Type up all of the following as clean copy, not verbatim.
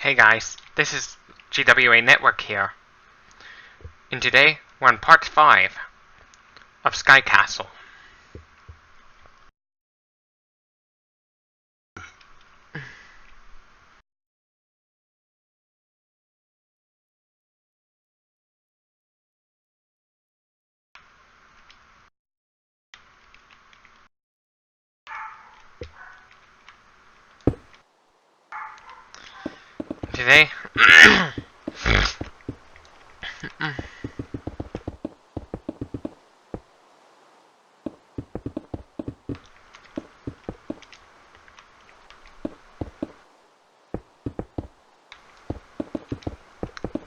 Hey guys, this is GWA Network here, and today we're on part 5 of SkyCastle. Today, I'm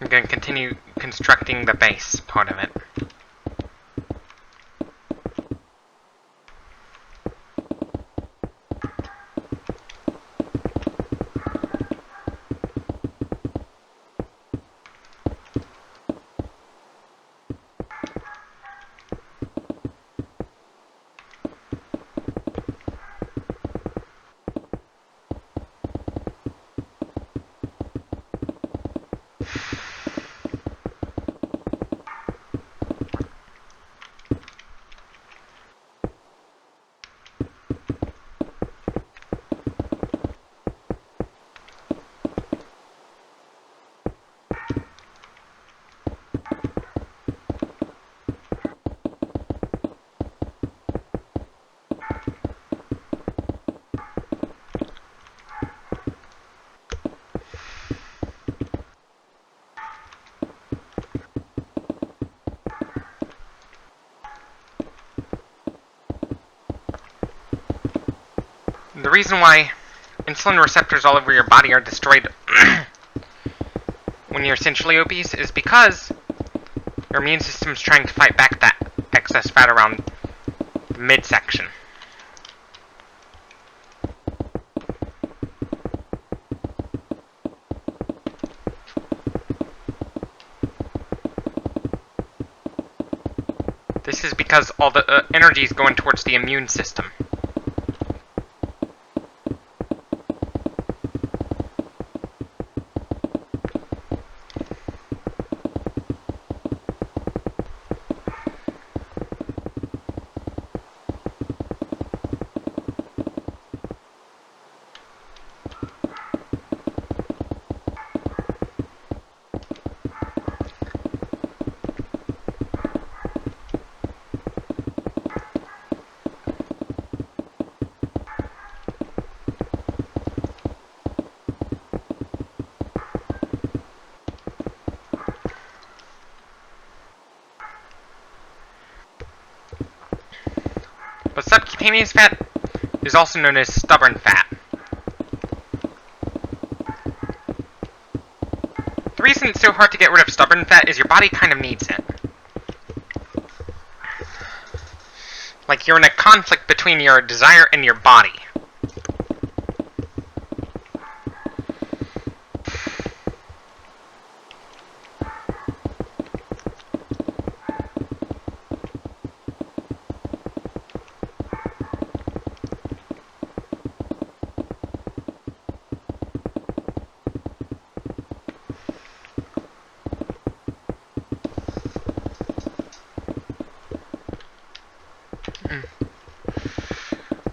going to continue constructing the base part of it. The reason why insulin receptors all over your body are destroyed when you're essentially obese is because your immune system is trying to fight back that excess fat around the midsection. This is because all the energy is going towards the immune system. But subcutaneous fat is also known as stubborn fat. The reason it's so hard to get rid of stubborn fat is your body kind of needs it. Like you're in a conflict between your desire and your body.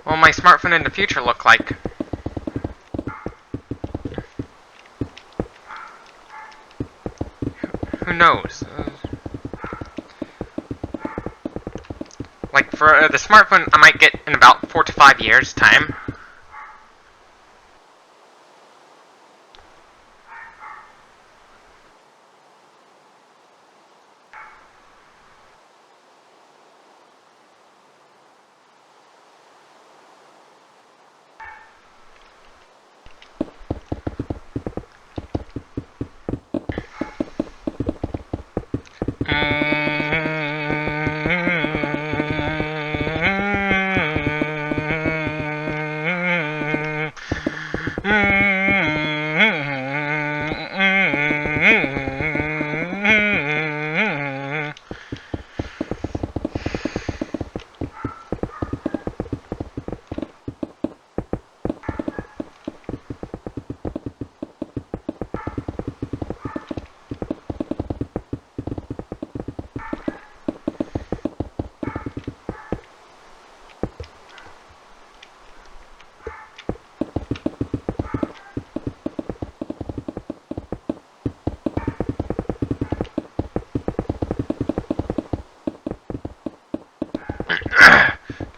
What will my smartphone in the future look like? Who knows? Like for the smartphone I might get in about 4 to 5 years' time.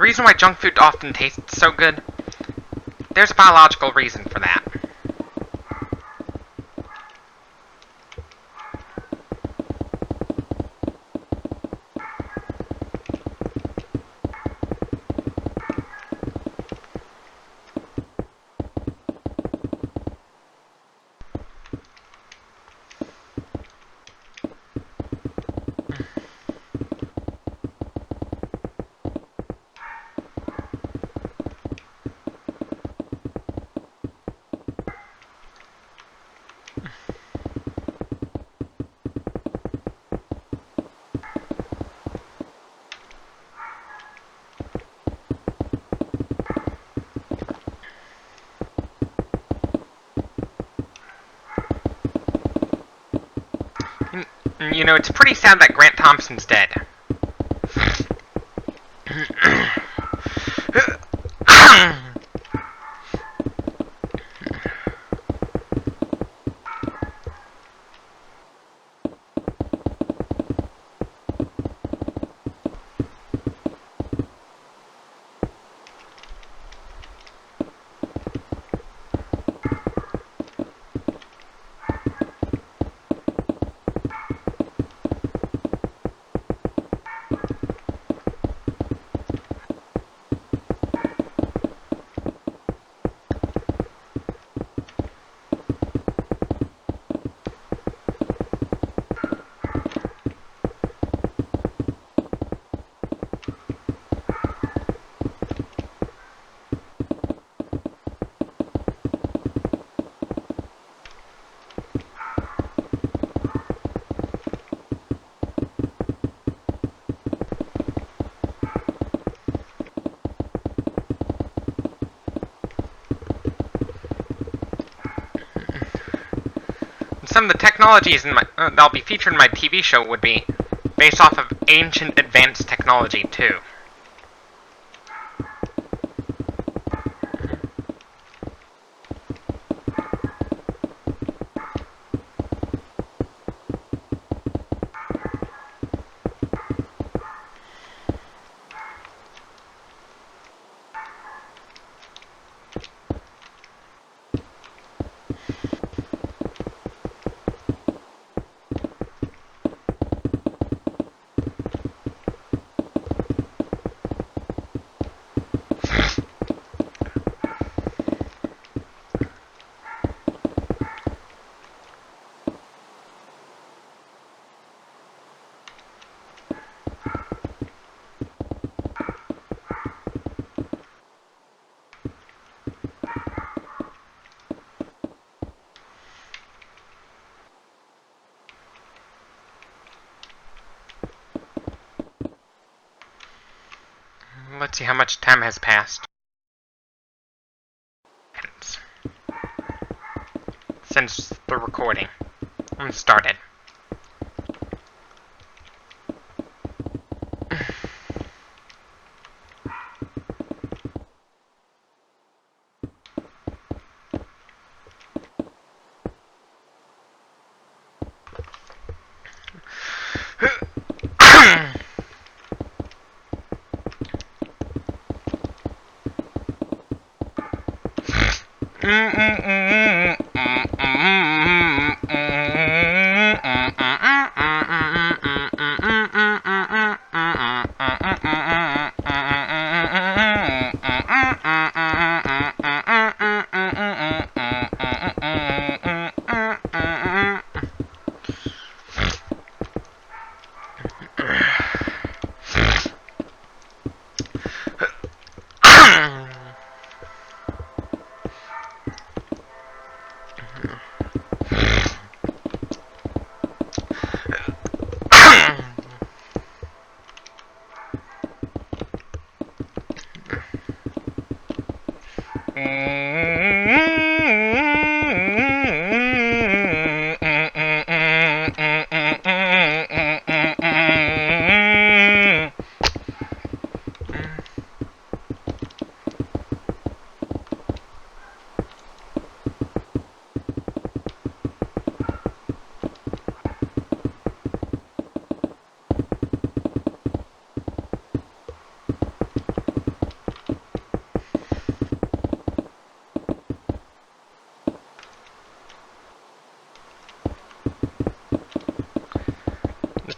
reason why junk food often tastes so good, there's a biological reason for that. You know, it's pretty sad that Grant Thompson's dead. Some of the technologies that'll be featured in my TV show would be based off of ancient advanced technology, too. Let's see how much time has passed since the recording started.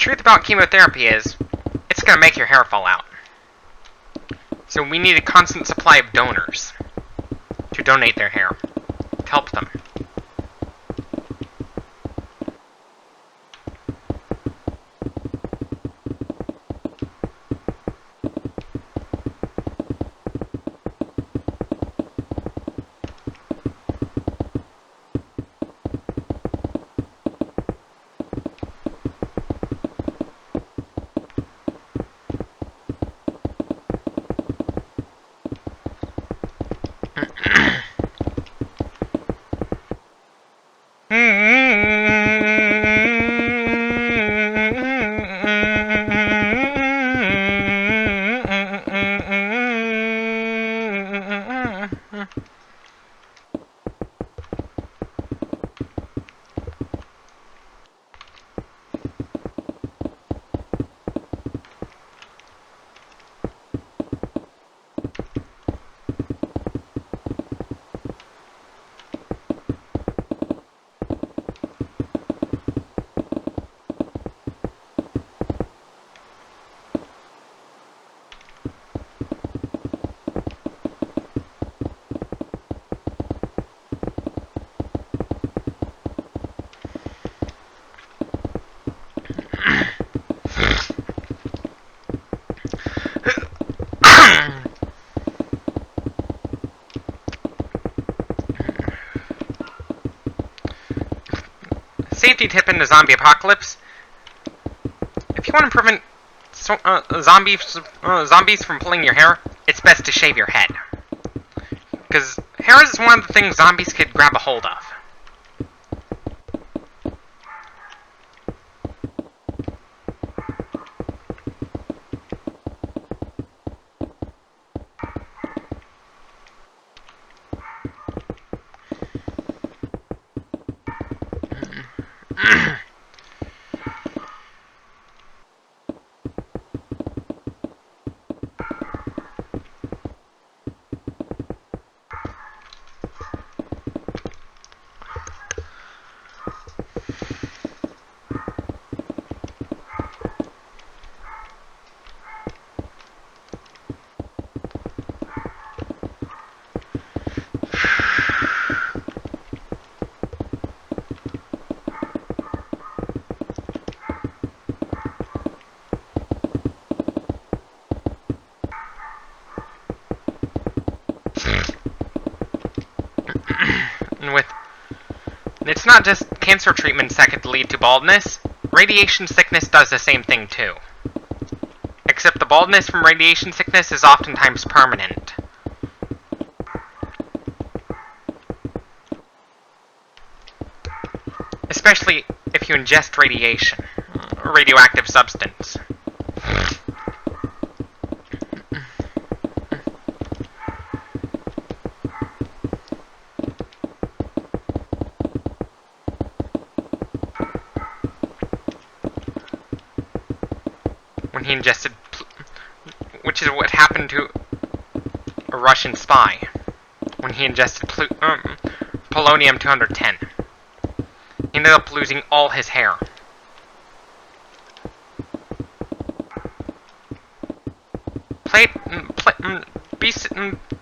truth about chemotherapy is, it's gonna make your hair fall out. So we need a constant supply of donors to donate their hair, to help them. Safety tip in the zombie apocalypse: if you want to prevent zombies from pulling your hair, it's best to shave your head. Because hair is one of the things zombies could grab a hold of. It's not just cancer treatments that could lead to baldness. Radiation sickness does the same thing too. Except the baldness from radiation sickness is oftentimes permanent. Especially if you ingest radiation, a radioactive substance. When he ingested, which is what happened to a Russian spy when he ingested polonium-210. He ended up losing all his hair.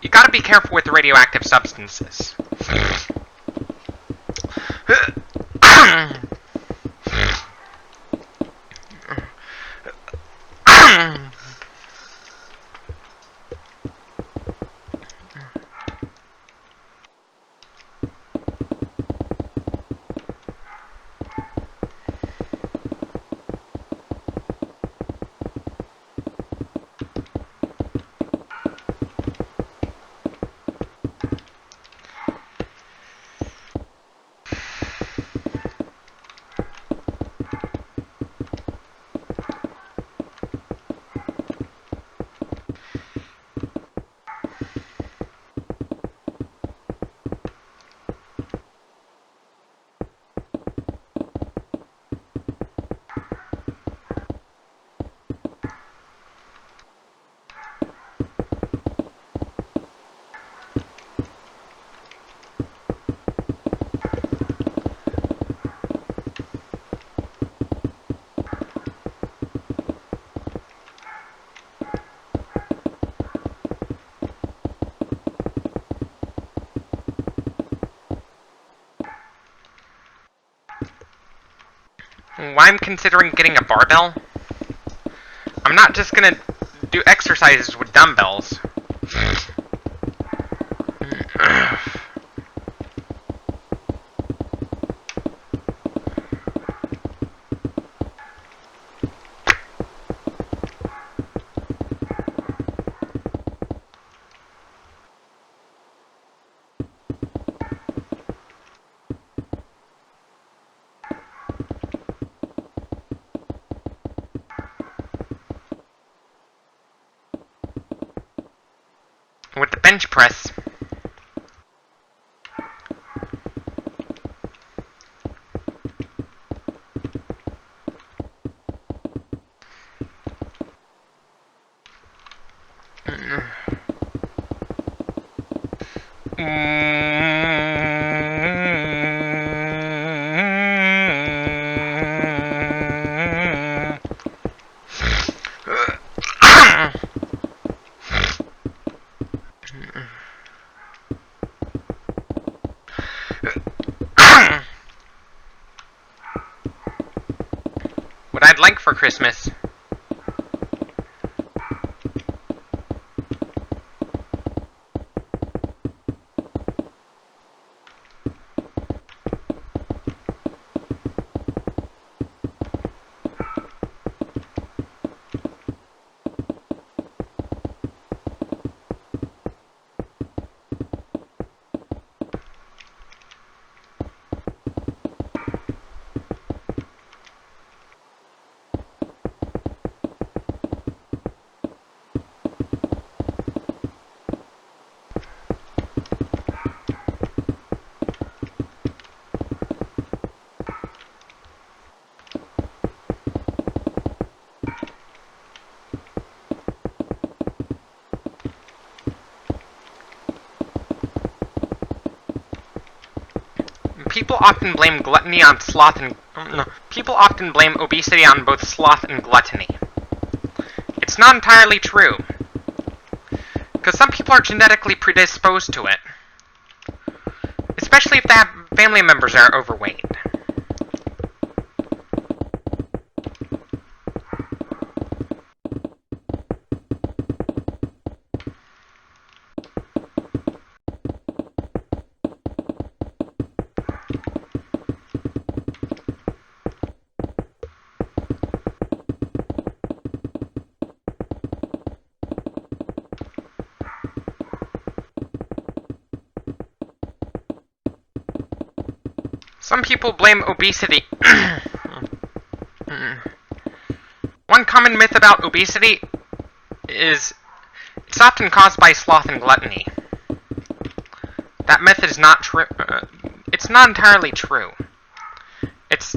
You gotta be careful with the radioactive substances. Why I'm considering getting a barbell? I'm not just gonna do exercises with dumbbells. With the bench press, what I'd like for Christmas. People often blame gluttony on sloth and... no, people often blame obesity on both sloth and gluttony. It's not entirely true, because some people are genetically predisposed to it, especially if they have family members that are overweight. Some people blame obesity. One common myth about obesity is it's often caused by sloth and gluttony. That myth is not true. It's not entirely true. It's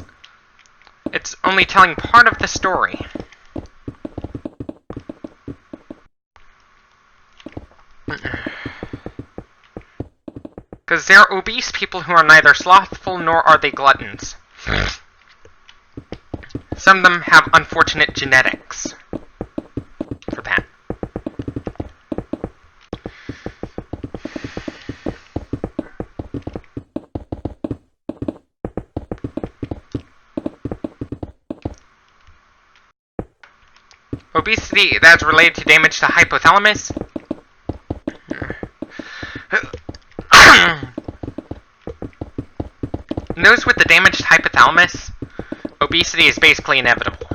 only telling part of the story. Because there are obese people who are neither slothful nor are they gluttons. Some of them have unfortunate genetics for that. Obesity that is related to damage to hypothalamus. In those with the damaged hypothalamus, obesity is basically inevitable.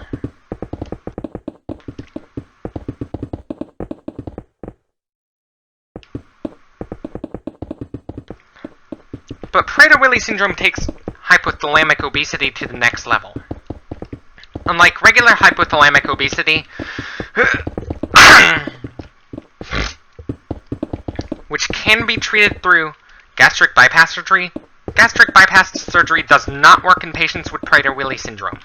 But Prader-Willi syndrome takes hypothalamic obesity to the next level. Unlike regular hypothalamic obesity, which can be treated through gastric bypass surgery does not work in patients with Prader-Willi syndrome.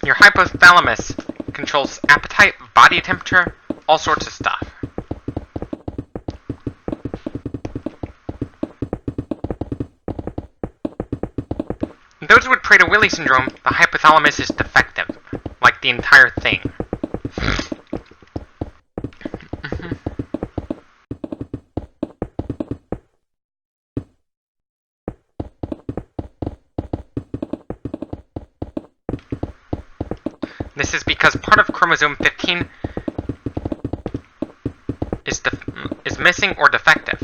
Your hypothalamus controls appetite, body temperature, all sorts of stuff. In those with Prader-Willi syndrome, the hypothalamus is defective, like the entire thing. This is because part of chromosome 15 is missing or defective.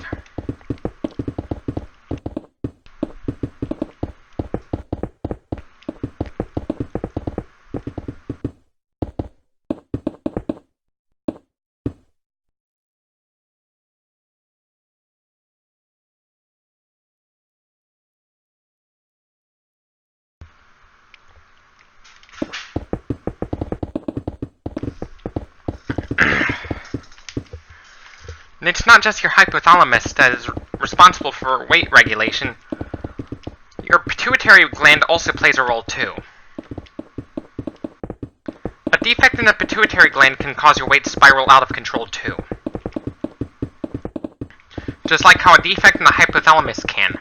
And it's not just your hypothalamus that is responsible for weight regulation. Your pituitary gland also plays a role too. A defect in the pituitary gland can cause your weight to spiral out of control too. Just like how a defect in the hypothalamus can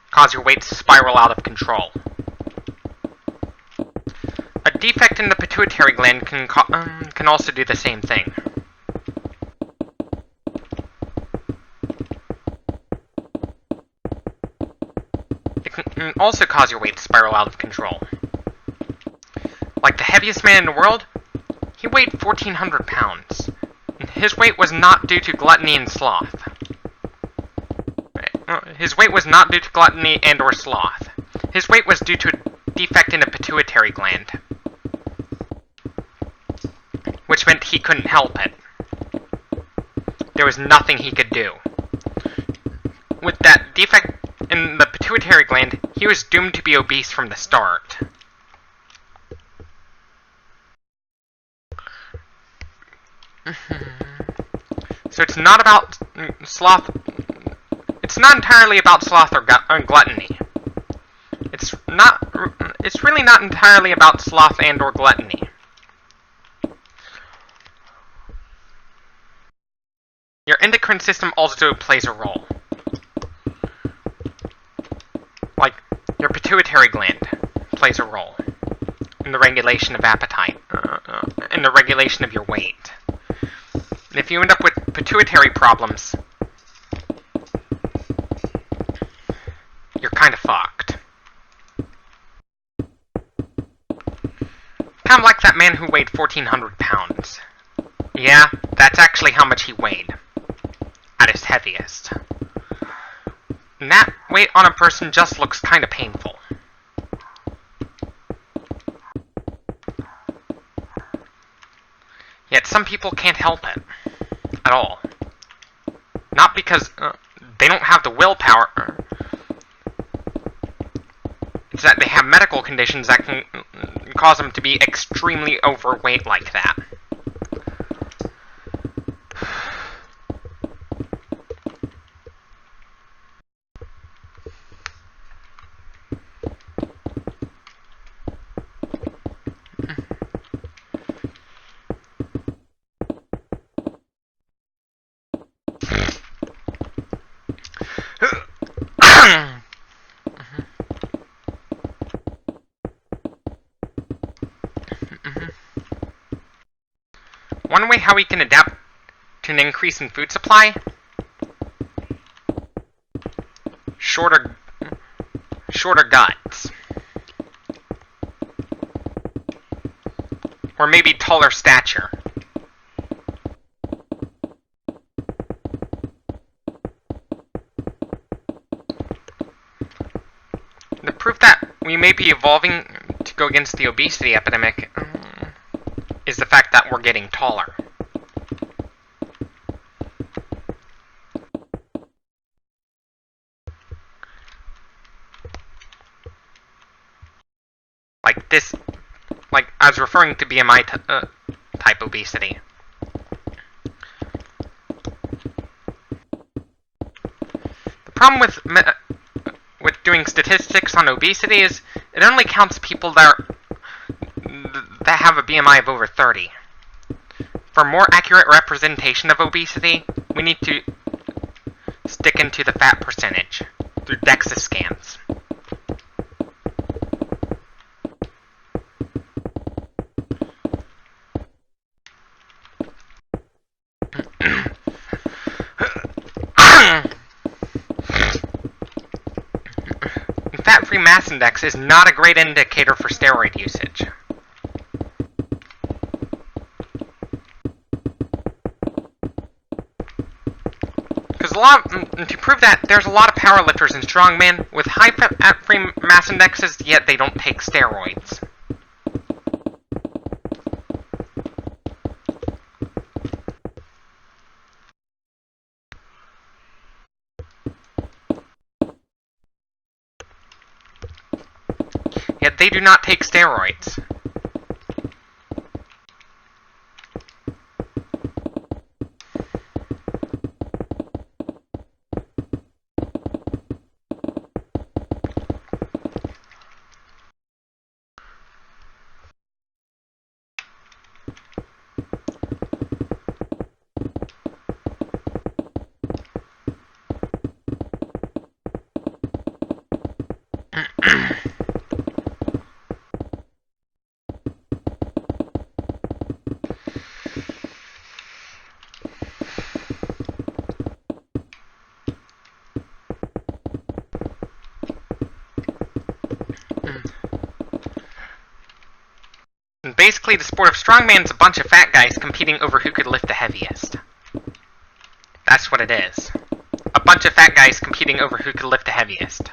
cause your weight to spiral out of control. A defect in the pituitary gland can also do the same thing. Can also cause your weight to spiral out of control. Like the heaviest man in the world, he weighed 1,400 pounds. His weight was not due to gluttony and sloth. His weight was not due to gluttony and or sloth. His weight was due to a defect in the pituitary gland. Which meant he couldn't help it. There was nothing he could do. With that defect in the pituitary gland, he was doomed to be obese from the start. So it's not about sloth. It's not entirely about sloth or gluttony. It's really not entirely about sloth and or gluttony. Your endocrine system also plays a role. Like, your pituitary gland plays a role in the regulation of appetite, in the regulation of your weight. And if you end up with pituitary problems, you're kind of fucked. Kind of like that man who weighed 1,400 pounds. Yeah, that's actually how much he weighed. At his heaviest. And that weight on a person just looks kind of painful. Yet some people can't help it. At all. Not because they don't have the willpower. It's that they have medical conditions that can cause them to be extremely overweight like that. One way how we can adapt to an increase in food supply? Shorter guts. Or maybe taller stature. The proof that we may be evolving to go against the obesity epidemic is the fact that we're getting taller. Like this, like I was referring to BMI type obesity. The problem with doing statistics on obesity is it only counts people that that have a BMI of over 30. For more accurate representation of obesity, we need to stick into the fat percentage through DEXA scans. Fat-free mass index is not a great indicator for steroid usage. To prove that, there's a lot of powerlifters and strongmen with high fat-free mass indexes, yet they don't take steroids. Yet they do not take steroids. Basically, the sport of strongman is a bunch of fat guys competing over who could lift the heaviest. That's what it is. A bunch of fat guys competing over who could lift the heaviest.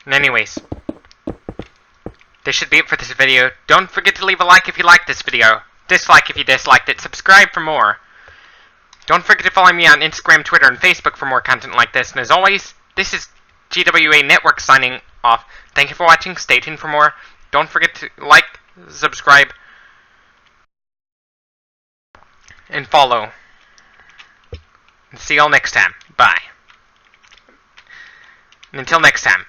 And anyways, this should be it for this video. Don't forget to leave a like if you liked this video, dislike if you disliked it, subscribe for more. Don't forget to follow me on Instagram, Twitter, and Facebook for more content like this. And as always, this is GWA Network signing off. Thank you for watching. Stay tuned for more. Don't forget to like, subscribe, and follow. And see y'all next time. Bye. And until next time.